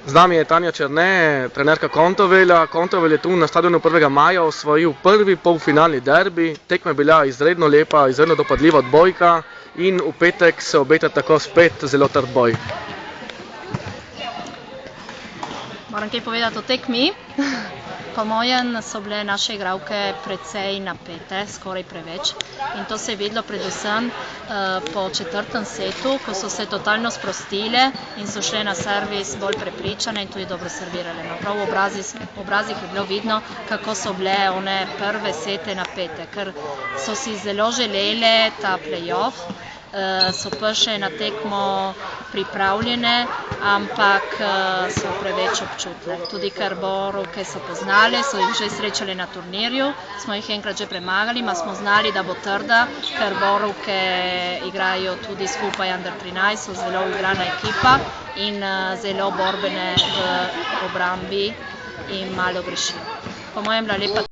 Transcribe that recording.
Z nami je Tanja Černe, trenerka Kontovela. Kontovel je tu na stadionu 1. maja osvojil prvi polfinalni derbi. Tekma je bila izredno lepa, izredno dopadljiva odbojka in v petek se obeta tako spet zelo trd boj. Moram kaj povedati o tekmi. Po mojem so bile naše igralke precej napete, skoraj preveč. In to se je videlo predvsem po četrtem setu, ko so se totalno sprostile in so šle na servis bolj prepričane in tudi dobro servirale. No, prav v obrazih je bilo vidno, kako so bile one prve sete napete, ker so si zelo želele ta play-off. So prišle na tekmo pripravljene, ampak so preveč občutile. Tudi ker borovke so poznale, so jih že srečali na turnirju, smo jih enkrat že premagali, ma smo znali, da bo trda, ker borovke igrajo tudi skupaj under 13, so zelo igrana ekipa in zelo borbene v obrambi in malo grešijo. Po mojem bila lepa